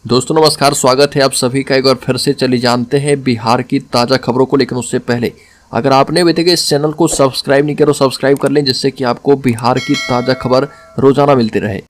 दोस्तों नमस्कार, स्वागत है आप सभी का एक बार फिर से। चलिए जानते हैं बिहार की ताज़ा खबरों को। लेकिन उससे पहले अगर आपने अभी तक इस चैनल को सब्सक्राइब नहीं किया तो सब्सक्राइब कर लें, जिससे कि आपको बिहार की ताज़ा खबर रोजाना मिलती रहे।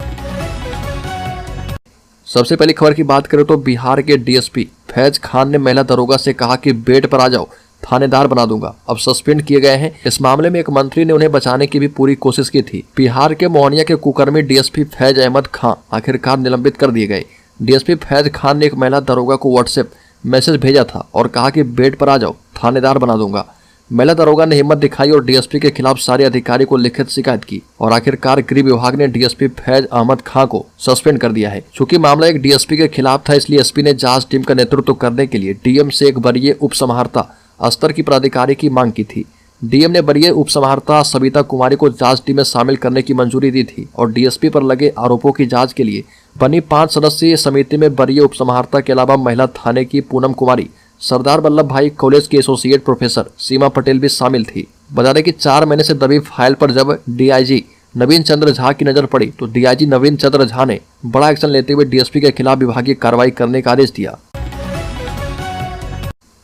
सबसे पहली खबर की बात करें तो बिहार के डीएसपी फैज खान ने महिला दरोगा से कहा कि बेड पर आ जाओ, थानेदार बना दूंगा। अब सस्पेंड किए गए हैं। इस मामले में एक मंत्री ने उन्हें बचाने की भी पूरी कोशिश की थी। बिहार के मोहनिया के कुकर्मी डीएसपी फैज अहमद खान आखिरकार निलंबित कर दिए गए। डीएसपी फैज खान ने एक महिला दरोगा को व्हाट्सएप मैसेज भेजा था और कहा कि बेड पर आ जाओ, थानेदार बना दूंगा। महिला दरोगा ने हिम्मत दिखाई और डीएसपी के खिलाफ सारे अधिकारी को लिखित शिकायत की और आखिरकार गृह विभाग ने डीएसपी फैज अहमद खान को सस्पेंड कर दिया है। चूंकि मामला एक डीएसपी के खिलाफ था, इसलिए एसपी ने जांच टीम का नेतृत्व करने के लिए डीएम से एक वरीय उप समाहर्ता स्तर की पदाधिकारी की मांग की थी। डीएम ने वरीय उप समाहर्ता सविता कुमारी को जांच टीम में शामिल करने की मंजूरी दी थी और डीएसपी पर लगे आरोपों की जांच के लिए बनी 5 सदस्यीय समिति में वरीय उप समाहर्ता के अलावा महिला थाने की पूनम कुमारी, सरदार वल्लभ भाई कॉलेज की एसोसिएट प्रोफेसर सीमा पटेल भी शामिल थी। बता दें कि 4 महीने से दबी फाइल पर जब डीआईजी नवीन चंद्र झा की नजर पड़ी तो डीआईजी नवीन चंद्र झा ने बड़ा एक्शन लेते हुए डीएसपी के खिलाफ विभागीय कार्रवाई करने का आदेश दिया।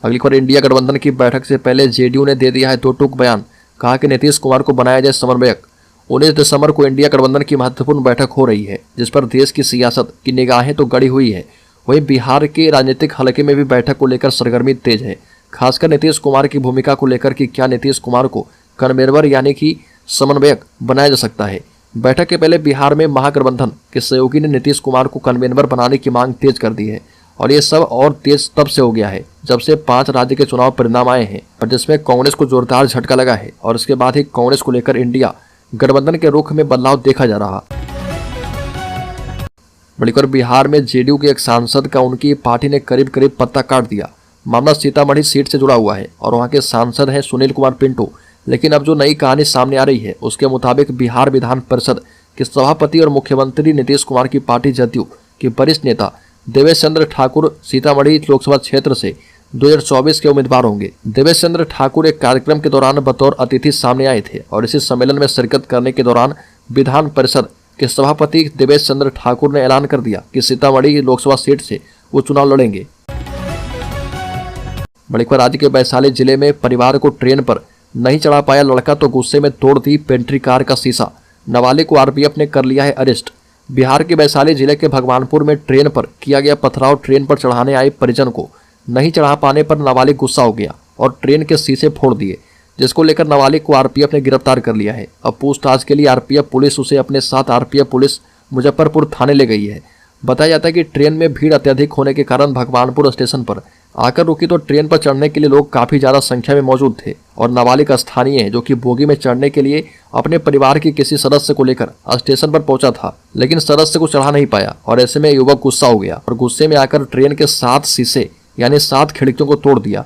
अगली खबर, इंडिया गठबंधन की बैठक से पहले जेडीयू ने दे दिया है 2 टूक बयान। कहा कि नीतीश कुमार को बनाया जाए समन्वयक। 19 दिसंबर को इंडिया गठबंधन की महत्वपूर्ण बैठक हो रही है, जिस पर देश की सियासत की निगाहें तो गड़ी हुई है, वहीं बिहार के राजनीतिक हलके में भी बैठक को लेकर सरगर्मी तेज है। खासकर नीतीश कुमार की भूमिका को लेकर कि क्या नीतीश कुमार को कन्वेनर यानी कि समन्वयक बनाया जा सकता है। बैठक के पहले बिहार में महागठबंधन के सहयोगी ने नीतीश कुमार को कन्वेनर बनाने की मांग तेज कर दी है और ये सब और तेज तब से हो गया है जब से 5 राज्य के चुनाव परिणाम आए हैं और जिसमें कांग्रेस को जोरदार झटका लगा है और इसके बाद ही कांग्रेस को लेकर इंडिया गठबंधन के रुख में बदलाव देखा जा रहा। बड़ी खबर, बिहार में जेडीयू के एक सांसद का उनकी पार्टी ने करीब करीब पत्ता काट दिया। मामला सीतामढ़ी सीट से जुड़ा हुआ है और वहां के सांसद हैं सुनील कुमार पिंटू। लेकिन अब जो नई कहानी सामने आ रही है उसके मुताबिक बिहार विधान परिषद के सभापति और मुख्यमंत्री नीतीश कुमार की पार्टी जदयू के वरिष्ठ नेता देवेश चंद्र ठाकुर सीतामढ़ी लोकसभा क्षेत्र से 2024 के उम्मीदवार होंगे। देवेश चंद्र ठाकुर एक कार्यक्रम के दौरान बतौर अतिथि सामने आए थे और इसी सम्मेलन में शिरकत करने के दौरान विधान परिषद के सभापति देवेश चंद्र ठाकुर ने ऐलान कर दिया कि सीतामढ़ी लोकसभा सीट से वो चुनाव लड़ेंगे। बड़ी खबर, राज्य के वैशाली जिले में परिवार को ट्रेन पर नहीं चढ़ा पाया लड़का तो गुस्से में तोड़ दी पेंट्री कार का शीशा। नाबालिग को आरपीएफ ने कर लिया है अरेस्ट। बिहार के वैशाली जिले के भगवानपुर में ट्रेन पर किया गया पथराव। ट्रेन पर चढ़ाने आए परिजन को नहीं चढ़ा पाने पर नाबालिग गुस्सा हो गया और ट्रेन के शीशे फोड़ दिए, जिसको लेकर नाबालिग को आरपीएफ ने गिरफ्तार कर लिया है। अब पूछताछ के लिए आरपीएफ पुलिस उसे अपने साथ आरपीएफ पुलिस मुजफ्फरपुर थाने ले गई है। बताया जाता है कि ट्रेन में भीड़ अत्यधिक होने के कारण भगवानपुर स्टेशन पर आकर रुकी तो ट्रेन पर चढ़ने के लिए लोग काफी ज्यादा संख्या में मौजूद थे और नाबालिग स्थानीय है जो कि बोगी में चढ़ने के लिए अपने परिवार के किसी सदस्य को लेकर स्टेशन पर पहुंचा था, लेकिन सदस्य को चढ़ा नहीं पाया और ऐसे में युवक गुस्सा हो गया और गुस्से में आकर ट्रेन के 7 शीशे यानी 7 खिड़कियों को तोड़ दिया।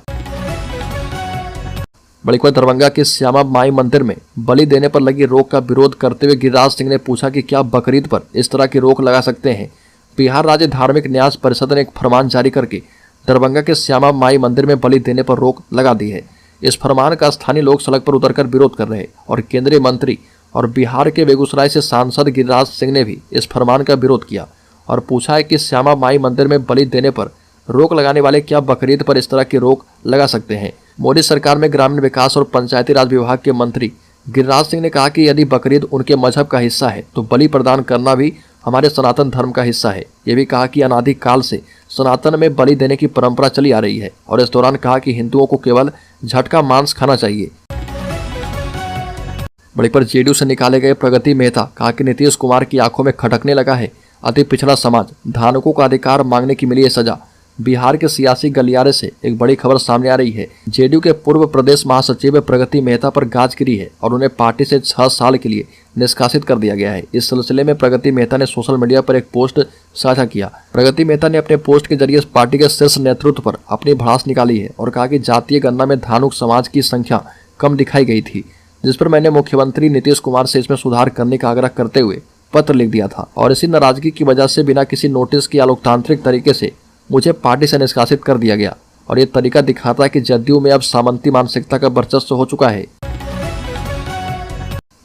बड़ी खबर, दरभंगा के श्यामा माई मंदिर में बलि देने पर लगी रोक का विरोध करते हुए गिरिराज सिंह ने पूछा कि क्या बकरीद पर इस तरह की रोक लगा सकते हैं। बिहार राज्य धार्मिक न्यास परिषद ने एक फरमान जारी करके दरभंगा के श्यामा माई मंदिर में बलि देने पर रोक लगा दी है। इस फरमान का स्थानीय लोग सड़क पर उतरकर विरोध कर रहे और केंद्रीय मंत्री और बिहार के बेगूसराय से सांसद गिरिराज सिंह ने भी इस फरमान का विरोध किया और पूछा है कि श्यामा माई मंदिर में बलि देने पर रोक लगाने वाले क्या बकरीद पर इस तरह की रोक लगा सकते हैं। मोदी सरकार में ग्रामीण विकास और पंचायती राज विभाग के मंत्री गिरिराज सिंह ने कहा कि यदि बकरीद उनके मजहब का हिस्सा है तो बलि प्रदान करना भी हमारे सनातन धर्म का हिस्सा है। ये भी कहा कि अनादि काल से सनातन में बलि देने की परंपरा चली आ रही है और इस दौरान कहा कि हिंदुओं को केवल झटका मांस खाना चाहिए। बड़ी पर जेडीयू से निकाले गए प्रगति मेहता कहा कि नीतीश कुमार की आंखों में खटकने लगा है अति पिछड़ा समाज, धानुकों का अधिकार मांगने की मिली है सजा। बिहार के सियासी गलियारे से एक बड़ी खबर सामने आ रही है। जेडीयू के पूर्व प्रदेश महासचिव प्रगति मेहता पर गाज गिरी है और उन्हें पार्टी से 6 साल के लिए निष्कासित कर दिया गया है। इस सिलसिले में प्रगति मेहता ने सोशल मीडिया पर एक पोस्ट साझा किया। प्रगति मेहता ने अपने पोस्ट के जरिए पार्टी के शीर्ष नेतृत्व पर अपनी भड़ास निकाली है और कहा कि जातीय गणना में धानुक समाज की संख्या कम दिखाई गई थी, जिस पर मैंने मुख्यमंत्री नीतीश कुमार से इसमें सुधार करने का आग्रह करते हुए पत्र लिख दिया था और इसी नाराजगी की वजह से बिना किसी नोटिस के अलोकतांत्रिक तरीके से मुझे पार्टी से निष्कासित कर दिया गया और ये तरीका दिखाता है कि जदयू में अब सामंती मानसिकता का वर्चस्व हो चुका है।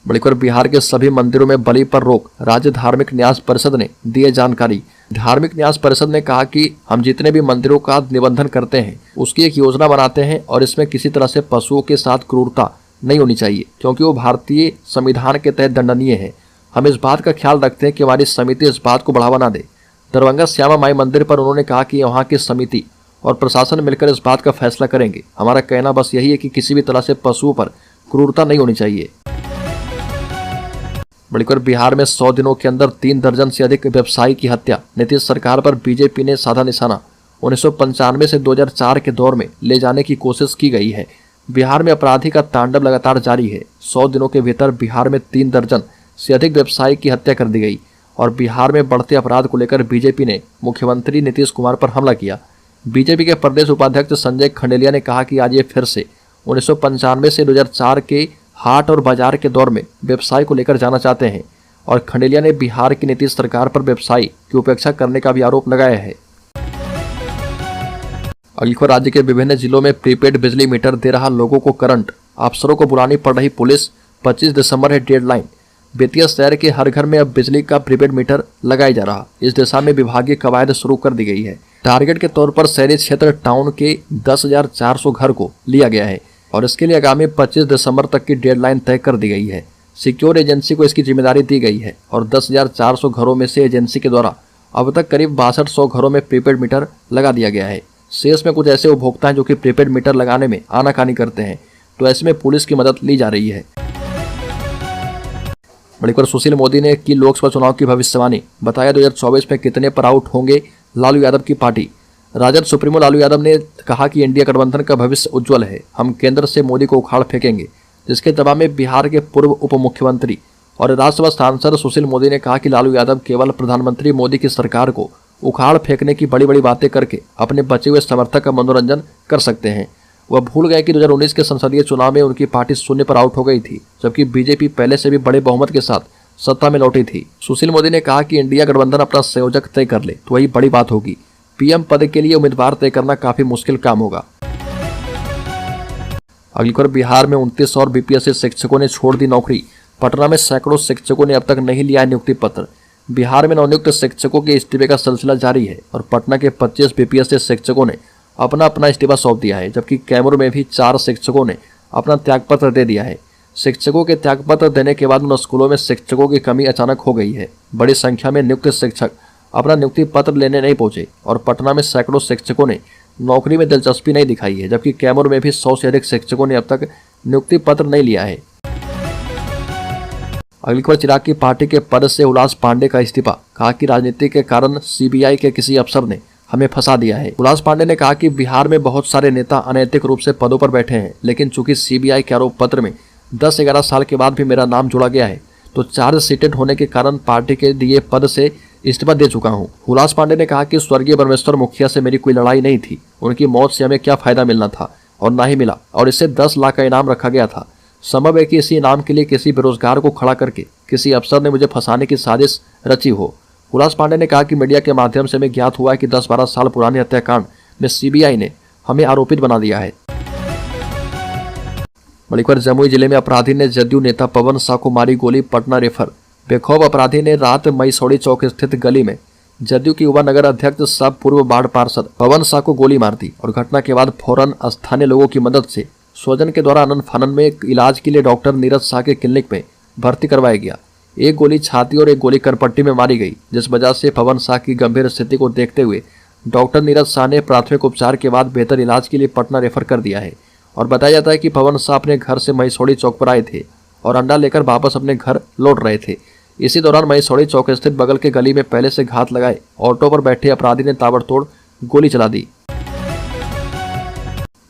बड़ी खबर, बिहार के सभी मंदिरों में बलि पर रोक, राज्य धार्मिक न्यास परिषद ने दी है जानकारी। धार्मिक न्यास परिषद ने कहा कि हम जितने भी मंदिरों का निबंधन करते हैं उसकी एक योजना बनाते हैं और इसमें किसी तरह से पशुओं के साथ क्रूरता नहीं होनी चाहिए, क्योंकि वो भारतीय संविधान के तहत दंडनीय है। हम इस बात का ख्याल रखते हैं कि हमारी समिति इस बात को बढ़ावा न दे। दरभंगा श्यामा माई मंदिर पर उन्होंने कहा कि वहाँ की समिति और प्रशासन मिलकर इस बात का फैसला करेंगे। हमारा कहना बस यही है कि किसी भी तरह से पशुओं पर क्रूरता नहीं होनी चाहिए। बढ़कर बिहार में 100 दिनों के अंदर 3 दर्जन से अधिक व्यवसायी की हत्या। नीतीश सरकार पर बीजेपी ने साधा निशाना। 1995 से 2004 के दौर में ले जाने की कोशिश की गई है। बिहार में अपराधी का तांडव लगातार जारी है। 100 दिनों के भीतर बिहार में 3 दर्जन से अधिक व्यवसायी की हत्या कर दी गई और बिहार में बढ़ते अपराध को लेकर बीजेपी ने मुख्यमंत्री नीतीश कुमार पर हमला किया। बीजेपी के प्रदेश उपाध्यक्ष संजय खंडेलिया ने कहा कि आज ये फिर से 1995 से 2004 के हाट और बाजार के दौर में व्यवसाय को लेकर जाना चाहते हैं और खंडेलिया ने बिहार की नीतीश सरकार पर व्यवसायी की उपेक्षा करने का भी आरोप लगाया है। अगली खबर, राज्य के विभिन्न जिलों में प्रीपेड बिजली मीटर दे रहा लोगों को करंट। अफसरों को बुलानी पड़ रही पुलिस। 25 दिसंबर है डेडलाइन। बेतिया शहर के हर घर में अब बिजली का प्रीपेड मीटर लगाया जा रहा। इस दिशा में विभागीय कवायद शुरू कर दी गई है। टारगेट के तौर पर शहरी क्षेत्र टाउन के 10,400 घर को लिया गया है और इसके लिए आगामी 25 दिसंबर तक की डेडलाइन तय कर दी गई है। सिक्योर एजेंसी को इसकी जिम्मेदारी दी गई है और 10,400 घरों में से एजेंसी के द्वारा अब तक करीब 6200 घरों में प्रीपेड मीटर लगा दिया गया है। शेष में कुछ ऐसे उपभोक्ता हैं जो कि प्रीपेड मीटर लगाने में आनाकानी करते हैं, तो ऐसे में पुलिस की मदद ली जा रही है। बढ़कर सुशील मोदी ने की लोकसभा चुनाव की भविष्यवाणी। बताया 2024 में कितने पर आउट होंगे लालू यादव की पार्टी। राजद सुप्रीमो लालू यादव ने कहा कि इंडिया गठबंधन का भविष्य उज्जवल है। हम केंद्र से मोदी को उखाड़ फेंकेंगे। जिसके जवाब में बिहार के पूर्व उप मुख्यमंत्री और राज्यसभा सांसद सुशील मोदी ने कहा कि लालू यादव केवल प्रधानमंत्री मोदी की सरकार को उखाड़ फेंकने की बड़ी बड़ी बातें करके अपने बचे हुए समर्थक का मनोरंजन कर सकते हैं। वह भूल गए कि 2019 के संसदीय चुनाव में उनकी पार्टी शून्य पर आउट हो गई थी, जबकि बीजेपी पहले से भी बड़े बहुमत के साथ सत्ता में लौटी थी। सुशील मोदी ने कहा कि इंडिया गठबंधन अपना संयोजक तय कर ले तो वही बड़ी बात होगी। पीएम पद के लिए उम्मीदवार तय करना काफी मुश्किल काम होगा। अगली खबर, बिहार में 29 और बीपीएससी शिक्षकों ने छोड़ दी नौकरी। पटना में सैकड़ों शिक्षकों ने अब तक नहीं लिया नियुक्ति पत्र। बिहार में नवनियुक्त शिक्षकों के इस्तीफे का सिलसिला जारी है और पटना के 25 बीपीएससी शिक्षकों ने अपना इस्तीफा सौंप दिया है, जबकि कैमूर में भी 4 शिक्षकों ने अपना त्यागपत्र दे दिया है। शिक्षकों के त्यागपत्र देने के बाद उन स्कूलों में शिक्षकों की कमी अचानक हो गई है। बड़ी संख्या में नियुक्त शिक्षक अपना नियुक्ति पत्र लेने नहीं पहुंचे और पटना में सैकड़ों शिक्षकों ने नौकरी में दिलचस्पी नहीं दिखाई है, जबकि कैमूर में भी 100 से अधिक शिक्षकों ने अब तक नियुक्ति पत्र नहीं लिया है। अगली खबर, चिराग की पार्टी के पद से उल्लास पांडे का इस्तीफा। कहा कि राजनीति के कारण सीबीआई के किसी अफसर ने हमें फंसा दिया है। उल्लास पांडे ने कहा कि बिहार में बहुत सारे नेता अनैतिक रूप से पदों पर बैठे हैं, लेकिन चूंकि सीबीआई के आरोप पत्र में 10-11 साल के बाद भी मेरा नाम जोड़ा गया है, तो चार्ज सीटेड होने के कारण पार्टी के दिए पद से इस्तीफा दे चुका हूं। उल्लास पांडे ने कहा कि स्वर्गीय ब्रह्मेश्वर मुखिया से मेरी कोई लड़ाई नहीं थी। उनकी मौत से हमें क्या फायदा मिलना था और ना ही मिला, और इससे 10 लाख का इनाम रखा गया था। संभव है कि इसी इनाम के लिए किसी बेरोजगार को खड़ा करके किसी अफसर ने मुझे फंसाने की साजिश रची हो। उल्लास पांडे ने कहा कि मीडिया के माध्यम से हमें ज्ञात हुआ है कि 10-12 साल पुराने हत्याकांड में सीबीआई ने हमें आरोपित बना दिया है। मणिपुर जमुई जिले में अपराधी ने जदयू नेता पवन साह को मारी गोली। पटना रेफर। बेखौफ अपराधी ने रात मईसौड़ी चौक स्थित गली में जदयू की युवा नगर अध्यक्ष सह पूर्व वार्ड पार्षद पवन साह को गोली मार दी और घटना के बाद फौरन स्थानीय लोगों की मदद से स्वजन के द्वारा अनंत फानन में इलाज के लिए डॉक्टर नीरज शाह के क्लिनिक में भर्ती करवाया गया। एक गोली छाती और एक गोली करपट्टी में मारी गई, जिस वजह से पवन साह की गंभीर स्थिति को देखते हुए डॉक्टर नीरज शाह ने प्राथमिक उपचार के बाद बेहतर इलाज के लिए पटना रेफर कर दिया है। और बताया जाता है कि पवन साह अपने घर से महीसौड़ी चौक पर आए थे और अंडा लेकर वापस अपने घर लौट रहे थे। इसी दौरान महीसौड़ी चौक स्थित बगल के गली में पहले से घात लगाए ऑटो पर बैठे अपराधी ने ताबड़तोड़ गोली चला दी।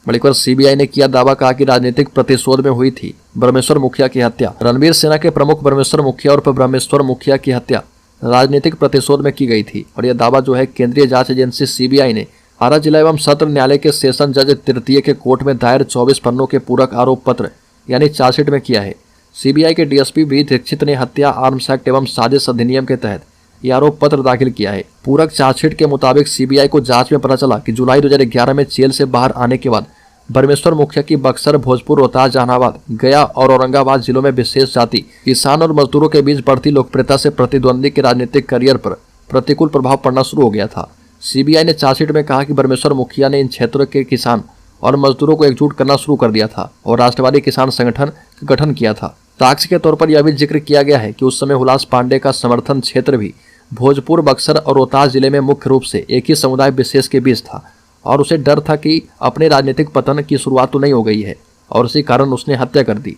मणिपुर सीबीआई ने किया दावा। कहा कि राजनीतिक प्रतिशोध में हुई थी ब्रह्मेश्वर मुखिया की हत्या। रणवीर सेना के प्रमुख ब्रह्मेश्वर मुखिया और ब्रह्मेश्वर मुखिया की हत्या राजनीतिक प्रतिशोध में की गई थी और यह दावा जो है केंद्रीय जांच एजेंसी सीबीआई ने आरा जिला एवं सत्र न्यायालय के सेशन जज तृतीय के कोर्ट में दायर 24 पन्नों के पूरक आरोप पत्र यानी चार्जशीट में किया है। सीबीआई के डीएसपी बी दीक्षित ने हत्या आर्म्स एक्ट एवं साजिश अधिनियम के तहत यह आरोप पत्र दाखिल किया है। पूरक चार्जशीट के मुताबिक सीबीआई को जांच में पता चला कि जुलाई 2011 में जेल से बाहर आने के बाद ब्रह्मेश्वर मुखिया की बक्सर, भोजपुर, रोहतास, जहानाबाद, गया और औरंगाबाद जिलों में विशेष जाति, किसान और मजदूरों के बीच बढ़ती लोकप्रियता से प्रतिद्वंदी के राजनीतिक करियर पर प्रतिकूल प्रभाव पड़ना शुरू हो गया था। सीबीआई ने चार्जशीट में कहा कि परमेश्वर मुखिया ने इन क्षेत्रों के किसान और मजदूरों को एकजुट करना शुरू कर दिया था और राष्ट्रवादी किसान संगठन का गठन किया था। साक्ष्य के तौर पर यह भी जिक्र किया गया है कि उस समय हुलास पांडे का समर्थन क्षेत्र भी भोजपुर, बक्सर और रोहतास जिले में मुख्य रूप से एक ही समुदाय विशेष के बीच था और उसे डर था कि अपने राजनीतिक पतन की शुरुआत तो नहीं हो गई है और उसी कारण उसने हत्या कर दी।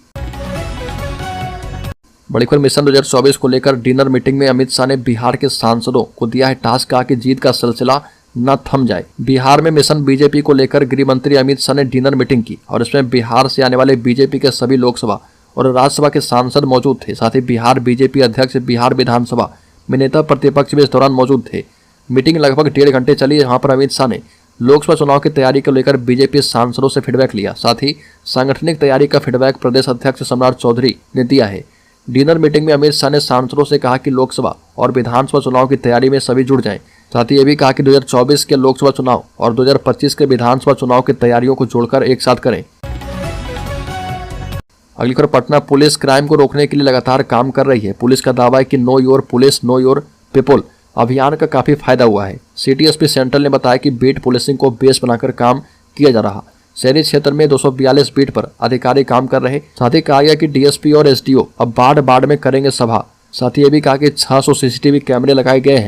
बड़ी खबर मिशन 2024 को लेकर डिनर मीटिंग में अमित शाह ने बिहार के सांसदों को दिया है टास्क, कहा कि जीत का सिलसिला न थम जाए। बिहार में मिशन बीजेपी को लेकर गृह मंत्री अमित शाह ने डिनर मीटिंग की और इसमें बिहार से आने वाले बीजेपी के सभी लोकसभा और राज्यसभा के सांसद मौजूद थे। साथ ही बिहार बीजेपी अध्यक्ष, बिहार विधानसभा में नेता प्रतिपक्ष भी इस दौरान मौजूद थे। मीटिंग लगभग 1.5 घंटे चली। यहाँ पर अमित शाह ने लोकसभा चुनाव की तैयारी को लेकर बीजेपी सांसदों से फीडबैक लिया। साथ ही सांगठनिक तैयारी का फीडबैक प्रदेश अध्यक्ष सम्राट चौधरी ने दिया है। डिनर मीटिंग में अमित शाह ने सांसदों से कहा कि लोकसभा और विधानसभा चुनाव की तैयारी में सभी जुड़ जाएं। साथ ही ये भी कहा कि 2024 के लोकसभा चुनाव और 2025 के विधानसभा चुनाव की तैयारियों को जोड़कर एक साथ करें। अगली खबर, पटना पुलिस क्राइम को रोकने के लिए लगातार काम कर रही है। पुलिस का दावा है कि know your police know your people अभियान का काफी फायदा हुआ है। सिटी एसपी सेंट्रल ने बताया कि बीट पुलिसिंग को बेस बनाकर काम किया जा रहा। शहरी क्षेत्र में 242 बीट पर अधिकारी काम कर रहे। साथ ही कहा गया कि डीएसपी और एसडीओ अब बाढ़ में करेंगे सभा। साथ ही ये भी कहा कि 600 सीसीटीवी कैमरे लगाए गए हैं।